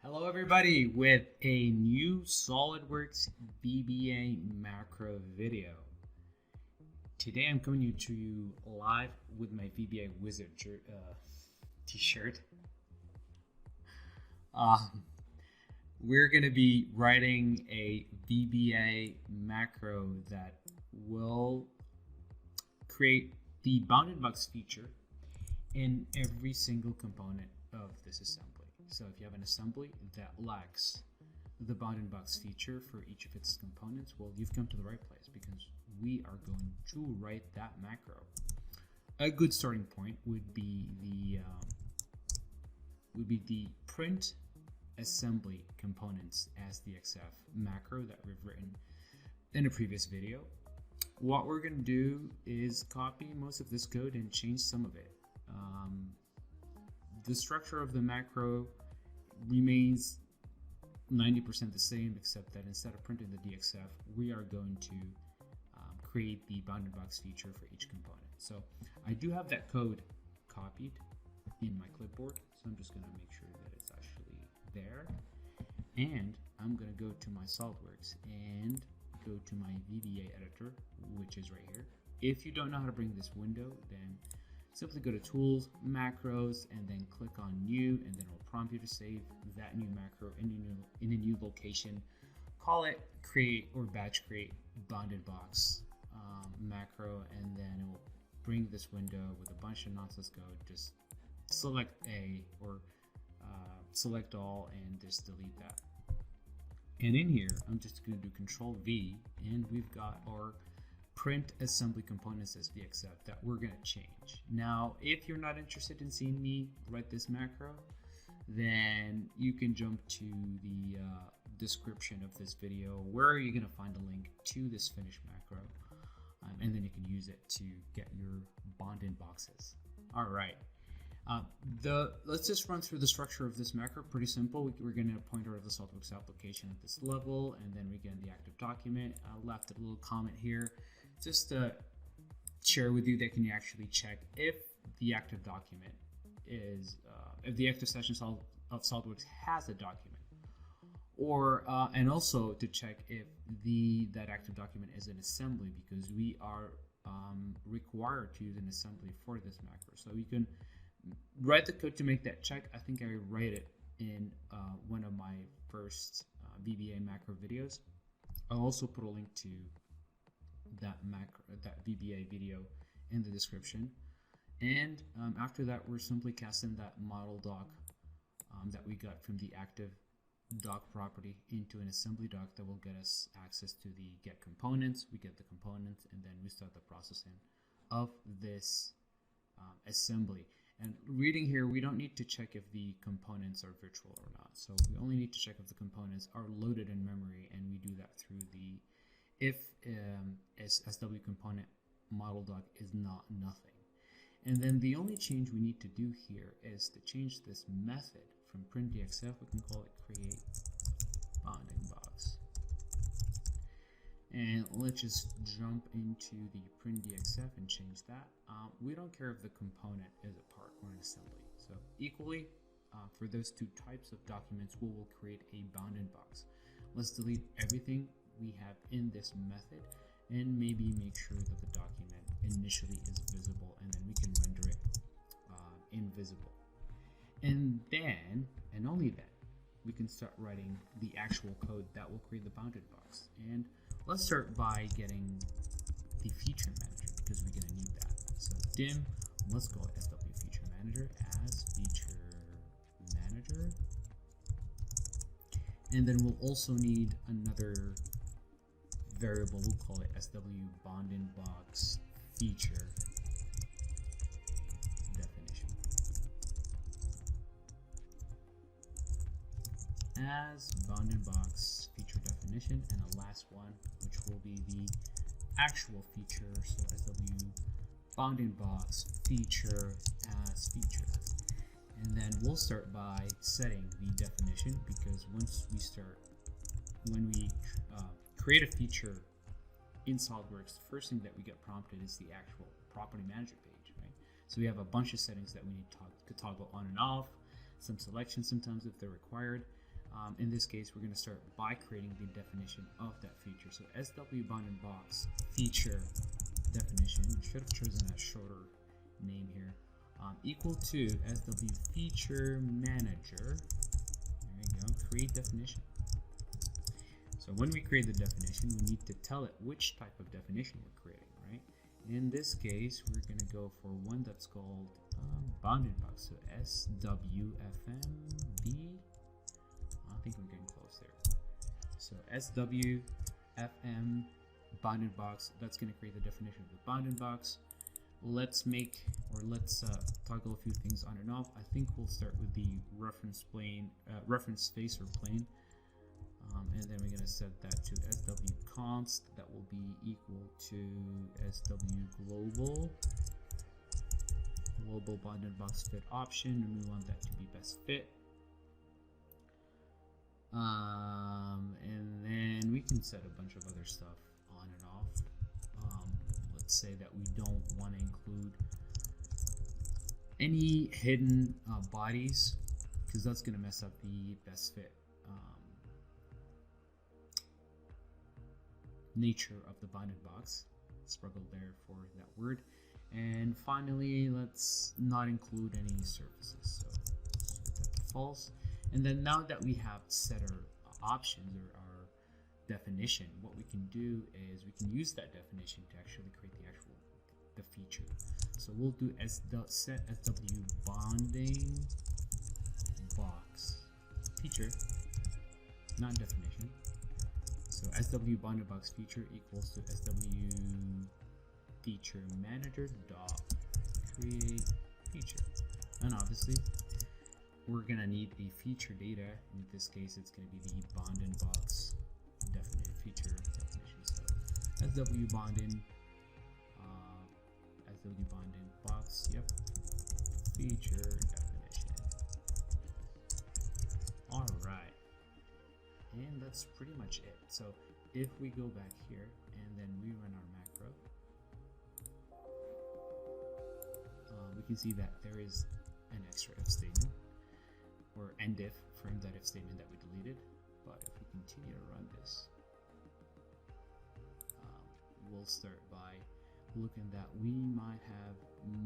Hello everybody with a new SOLIDWORKS VBA macro video. Today I'm coming to you live with my VBA wizard t-shirt. We're going to be writing a VBA macro that will create the bounded box feature in every single component of this assembly. So if you have an assembly that lacks the bounded box feature for each of its components, well, you've come to the right place because we are going to write that macro. A good starting point would be the print assembly components as the XF macro that we've written in a previous video. What we're going to do is copy most of this code and change some of it. The structure of the macro remains 90% the same, except that instead of printing the DXF, we are going to create the bounded box feature for each component. So I do have that code copied in my clipboard, so I'm just going to make sure that it's actually there. And I'm going to go to my SOLIDWORKS and go to my VBA editor, which is right here. If you don't know how to bring this window, then simply go to Tools, Macros, and then click on New, and then it will prompt you to save that new macro in a new location. Call it Create or Batch Create Bounded Box macro, and then it will bring this window with a bunch of nonsense code. Just select A or select all and just delete that. And in here, I'm just going to do Control V, and we've got our print assembly components as VXF that we're going to change. Now, if you're not interested in seeing me write this macro, then you can jump to the description of this video where you're going to find a link to this finished macro, and then you can use it to get your bonded boxes. All right. Let's just run through the structure of this macro. Pretty simple. We're going to point out the SOLIDWORKS application at this level, and then we get the active document. I left a little comment here just to share with you that can you actually check if the active document is, if the active session of SOLIDWORKS has a document, or and also to check if that active document is an assembly, because we are required to use an assembly for this macro. So you can write the code to make that check. I think I write it in one of my first VBA macro videos. I'll also put a link to that VBA video in the description. And after that, we're simply casting that model doc that we got from the active doc property into an assembly doc that will get us access to the get components. We get the components, and then we start the processing of this assembly. And reading here, we don't need to check if the components are virtual or not. So we only need to check if the components are loaded in memory, and we do that through the if SW component model doc is not nothing. And then the only change we need to do here is to change this method from print DXF. We can call it create bounding box. And let's just jump into the print DXF and change that. We don't care if the component is a part or an assembly. So equally, for those two types of documents, we will create a bounded box. Let's delete everything we have in this method and maybe make sure that the document initially is visible, and then we can render it invisible. And then, and only then, we can start writing the actual code that will create the bounded box. And let's start by getting the feature manager, because we're going to need that. So dim, let's call it SW feature manager as feature manager. And then we'll also need another variable. We'll call it SW bounding box feature definition as bounding box feature definition, and a last one which will be the actual feature. So SW bounding box feature as feature. And then we'll start by setting the definition, because when we create a feature in SOLIDWORKS, the first thing that we get prompted is the actual property manager page, right? So we have a bunch of settings that we need to toggle on and off, some selections sometimes if they're required. In this case, we're going to start by creating the definition of that feature. So SW bounded box feature definition, should have chosen a shorter name here, equal to SW feature manager. There we go, create definition. So when we create the definition, we need to tell it which type of definition we're creating, right? In this case, we're going to go for one that's called bounded box. So SWFMB. I think we're getting close there. So SWFM bounded box, that's going to create the definition of the bounded box. Let's toggle a few things on and off. I think we'll start with the reference face or plane. And then we're going to set that to SW const. That will be equal to SW global bounded box fit option, and we want that to be best fit. And then we can set a bunch of other stuff on and off. Let's say that we don't want to include any hidden bodies, because that's going to mess up the best fit nature of the bounded box. Struggle there for that word. And finally, let's not include any surfaces. So set that to false. And then now that we have set our options or our definition, what we can do is we can use that definition to actually create the feature. So we'll do set SW bounding box feature, not definition. So SW bounded box feature equals to SW feature manager dot create feature. And obviously we're gonna need a feature data. In this case, it's gonna be the bounded box feature definition. So SW bounding box, yep, feature definition. All right, and that's pretty much it. So if we go back here and then we run our macro, we can see that there is an extra if statement, or end if from that if statement that we deleted. But if we continue to run this, we'll start by looking that we might have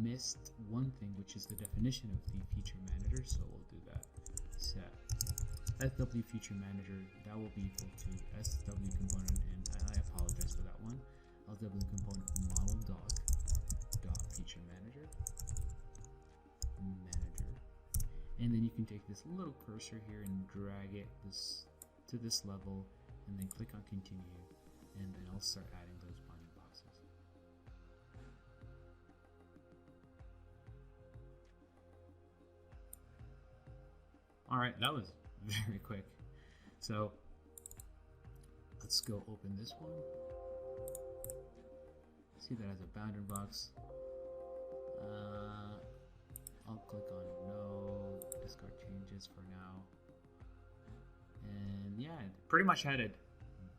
missed one thing, which is the definition of the feature manager. So we'll do that. Set SW feature manager, that will be equal to SW component, and I apologize for that one, SW component model dot feature manager, and then you can take this little cursor here and drag it to this level, and then click on continue, and then I'll start adding those bounding boxes. All right, that was very quick. So let's go open this one. See that as a bounded box. I'll click on no, discard changes for now. And yeah, pretty much added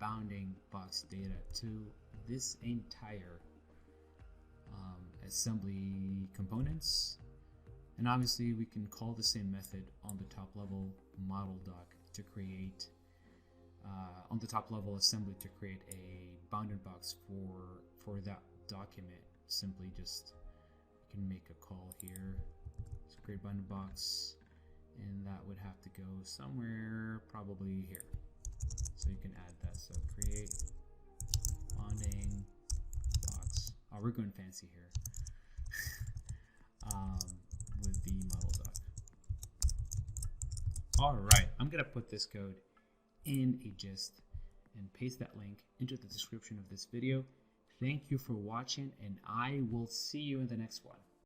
bounding box data to this entire assembly components. And obviously we can call the same method on the top level model doc to create on the top level assembly to create a bounded box for that document. Simply just you can make a call here. Let's create bounded box, and that would have to go somewhere probably here. So you can add that. So create bounding box. Oh, we're going fancy here. With the model doc. Alright, I'm gonna put this code in a gist and paste that link into the description of this video. Thank you for watching, and I will see you in the next one.